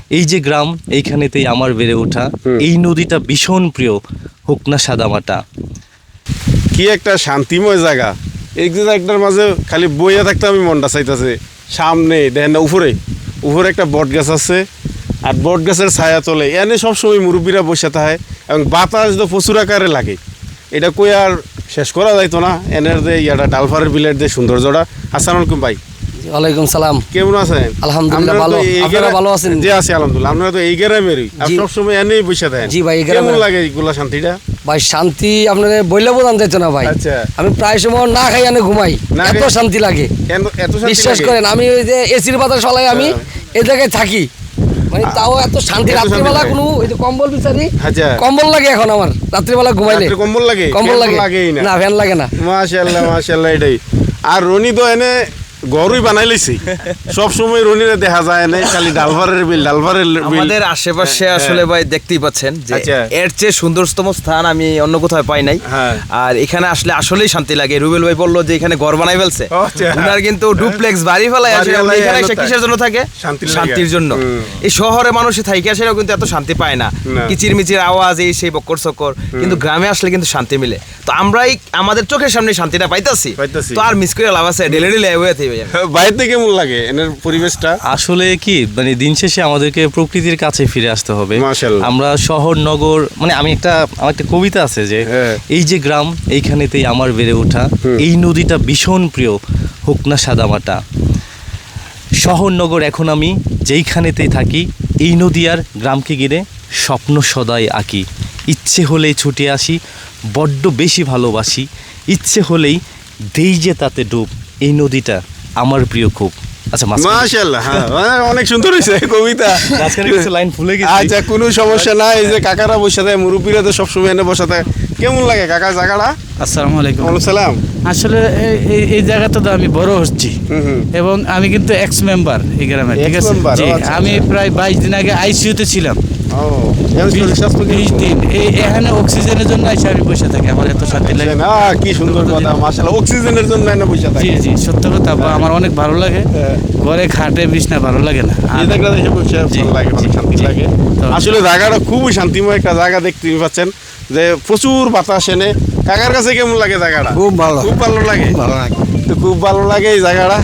এই যে গ্রাম, এইখানেতেই আমার বেড়ে ওঠা। এই নদীটা ভীষণ প্রিয়, হোক না সাদামাটা। কি একটা শান্তিময় জায়গা। এই যে একটার মাঝে খালি বইয়া থাকতে আমি মনটা চাইতেছে। সামনে দেখেন না, উপরে উপরে একটা বট গাছ আছে, আর বট গাছের ছায়া তলে এনে সবসময় মুরব্বীরা বসে থাকে, এবং বাতাস তো প্রচুর আকারে লাগে। এটা কই আর শেষ করা যাইতো না। এনের যে ইয়াটা ডালফারের বিলের যে সৌন্দর্যটা। আসসালামু আলাইকুম ভাই। ওয়ালাইকুম সালাম। কেমন আছেন? আলহামদুলিল্লাহ ভালো। আপনারা ভালো আছেন? জি আছি আলহামদুলিল্লাহ। আপনারা তো এই গ্রামেরই, আর সবসময় এনেই বসে থাকেন। জি ভাই, এই গ্রামের। কেমন লাগে এইগুলা শান্তিটা? ভাই শান্তি আপনাদের বইলে বোঝান যাইতো না ভাই। আচ্ছা। আমি প্রায় সময় না খাই আনে ঘুমাই, এত শান্তি লাগে। এত শান্তি বিশ্বাস লাগে? করেন, আমি ওই যে এসির বাতাস ফলাই আমি এই জায়গায় থাকি, মানে তাও এত শান্তি। এত শান্তি রাত্রিবেলা লাগে? কোনো ওই যে কম্বল বিচারি, আচ্ছা। কম্বল লাগে এখন আমার রাত্রিবেলা ঘুমাইলে। রাত্রে কম্বল লাগে? কম্বল লাগে লাগেই না। না, ফ্যান লাগে না। মাশাআল্লাহ মাশাআল্লাহ। এটাই। আর রনি তো এনে ঘরই বানাই লইছে। সব সময় রনিরে দেখা যায় না, খালি ডালভারের বিল। আমাদের আশেপাশে আসলে ভাই দেখতেই পাচ্ছেন যে আচ্ছা। এর চেয়ে সুন্দরতম স্থান আমি অন্য কোথাও পাই নাই। হ্যাঁ। আর এখানে আসলে আসলেই শান্তি লাগে। রুবেল ভাই বললো যে এখানে ঘর বানাই ফেলছে, আচ্ছা। উনার কিন্তু ডুপ্লেক্স বাড়ি ফেলায় আসে। বাড়ি ফেলায় এখানে এলো এসে তাই। কিসের জন্য থাকে? শান্তির লাগে। শান্তির জন্য। এই শহরে মানুষে থাকে সেটাও কিন্তু এত শান্তি পায় না। না। কিচিরমিচির আওয়াজ, এই সেই বক্কর চক্কর, কিন্তু গ্রামে আসলে কিন্তু শান্তি মিলে। তো আমরাই আমাদের চোখের সামনে শান্তিটা পাইতাছি, তো আর মিস করে লাভ আছে? ডেলে ডেলে হয়ে থাকবে। বাইরে কেমন লাগে এনের পরিবেশটা? আসলে কি, মানে দিন শেষে আমাদেরকে প্রকৃতির কাছে ফিরে আসতে হবে। মাশাআল্লাহ। আমরা শহর নগর, মানে আমার একটা কবিতা আছে যে হ্যাঁ। এই যে গ্রাম, এইখানেতেই আমার বেড়ে ওঠা। এই নদীটা ভীষণ প্রিয়, হোক না সাদামাটা। শহর নগর এখন আমি যেইখানেতেই থাকি, এই নদী আর গ্রামকে ঘিরে স্বপ্ন সদাই আঁকি। ইচ্ছে হলেই ছুটে আসি, বড্ড বেশি ভালোবাসি। ইচ্ছে হলেই দেই যে তাতে ডুব, এই নদীটা আমার প্রিয় খুব। আচ্ছা, মাশাআল্লাহ। হ্যাঁ, অনেক সুন্দর হয়েছে কবিতা। মাঝখানে কিছু লাইন ভুলে গেছি। আচ্ছা, কোনো সমস্যা নাই। এই যে কাকারা বসে থাকে, মুরব্বীরা তো সবসময় এনে বসে থাকে। কেমন লাগে কাকা জায়গাটা? আসসালামু আলাইকুম। ওয়ালাইকুম সালাম। আসলে এই জায়গাতে তো আমি বড় হচ্ছি, এবং আমি কিন্তু এক্স মেম্বার এই গ্রামে, ঠিক আছে? Ex-member, জি, আচ্ছা, আমি প্রায় 22 দিন আগে আইসিইউতে ছিলাম। ও, এর শরীর স্বাস্থ্য 20 কেমন? দিন এখানে অক্সিজেনের জন্য এসে আমি বসে থাকি, আমার এত শান্তি লাগে। না, কি সুন্দর কথা। মাশাআল্লাহ। অক্সিজেনের জন্য এনে বসে থাকে। জি জি, সত্য কথা। আমার অনেক ভালো লাগে। হ্যাঁ। ঘরে খাটে বিছনা ভালো লাগে না। এই জায়গাটা দেখে বসে জি, ভালো লাগে, অনেক জি, শান্তি জি। লাগে। তো- আসলে জায়গাটা খুবই শান্তিময় একটা জায়গা, দেখতে পাচ্ছেন যে প্রচুর বাতাস এনে। কাকার কাছে কেমন লাগে জায়গাটা? খুব ভালো। খুব ভালো লাগে। ভালো লাগে। তো খুব ভালো লাগে এই জায়গাটা।